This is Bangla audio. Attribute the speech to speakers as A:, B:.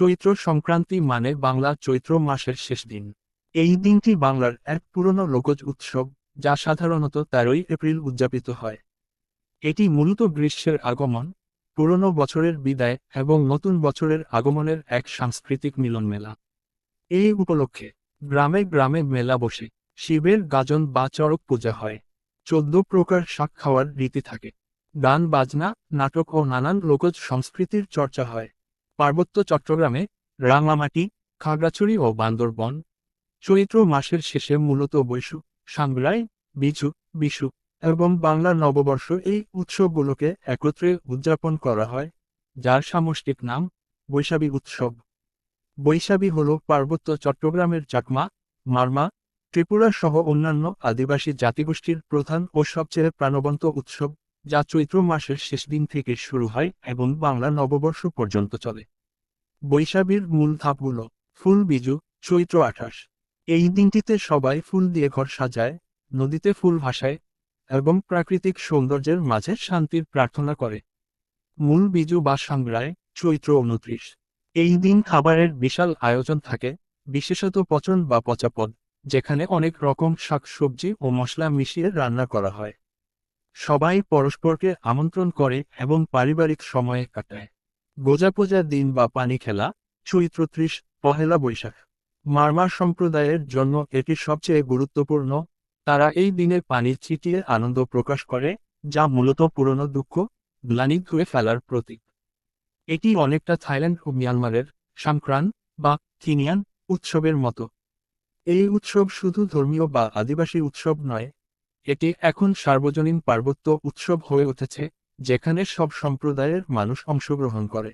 A: চৈত্র সংক্রান্তি মানে বাংলা চৈত্র মাসের শেষ দিন। এই দিনটি বাংলার এক পুরনো লোকজ উৎসব, যা সাধারণত 13ই এপ্রিল উদযাপিত হয়। এটি মূলত গ্রীষ্মের আগমন, পুরনো বছরের বিদায় এবং নতুন বছরের আগমনের এক সাংস্কৃতিক মিলন মেলা। এই উপলক্ষে গ্রামে গ্রামে মেলা বসে, শিবের গাজন বা চড়ক পূজা হয়। 14 প্রকার শাক খাওয়ার রীতি থাকে। গান বাজনা, নাটক ও নানান লোকজ সংস্কৃতির চর্চা হয়। পার্বত্য চট্টগ্রামে, রাঙামাটি, খাগড়াছড়ি ও বান্দরবন চৈত্র মাসের শেষে মূলত বৈশু, সাংগ্রাই, বিজু, বিশু এবং বাংলার নববর্ষ এই উৎসবগুলোকে একত্রে উদযাপন করা হয়, যার সামষ্টিক নাম বৈশাখী উৎসব। বৈশাখী হল পার্বত্য চট্টগ্রামের চাকমা, মারমা, ত্রিপুরা সহ অন্যান্য আদিবাসী জাতিগোষ্ঠীর প্রধান ও সবচেয়ে প্রাণবন্ত উৎসব, যা চৈত্র মাসের শেষ দিন থেকে শুরু হয় এবং বাংলা নববর্ষ পর্যন্ত চলে। বৈশাখীর মূল ধাপগুলো: ফুল বিজু, চৈত্র 28। এই দিনটিতে সবাই ফুল দিয়ে ঘর সাজায়, নদীতে ফুল ভাসায় এবং প্রাকৃতিক সৌন্দর্যের মাঝে শান্তির প্রার্থনা করে। মূল বিজু বা সাংগ্রায়, চৈত্র 29। এই দিন খাবারের বিশাল আয়োজন থাকে, বিশেষত পচন বা পচাপদ, যেখানে অনেক রকম শাকসবজি ও মশলা মিশিয়ে রান্না করা হয়। সবাই পরস্পরকে আমন্ত্রণ করে এবং পারিবারিক সময়ে কাটায়। গোজাপোজা দিন বা পানি খেলা, চৈত্র 30, পহেলা বৈশাখ। মারমা সম্প্রদায়ের জন্য এটি সবচেয়ে গুরুত্বপূর্ণ। তারা এই দিনে পানি ছিটিয়ে আনন্দ প্রকাশ করে, যা মূলত পুরনো দুঃখ, গ্লানি ধুয়ে ফেলার প্রতীক। এটি অনেকটা থাইল্যান্ড ও মিয়ানমারের সংক্রান বা থিনিয়ান উৎসবের মতো। এই উৎসব শুধু ধর্মীয় বা আদিবাসী উৎসব নয়, এটি এখন সার্বজনীন পার্বত্য উৎসব হয়ে উঠেছে, যেখানে সব সম্প্রদায়ের মানুষ অংশগ্রহণ করে।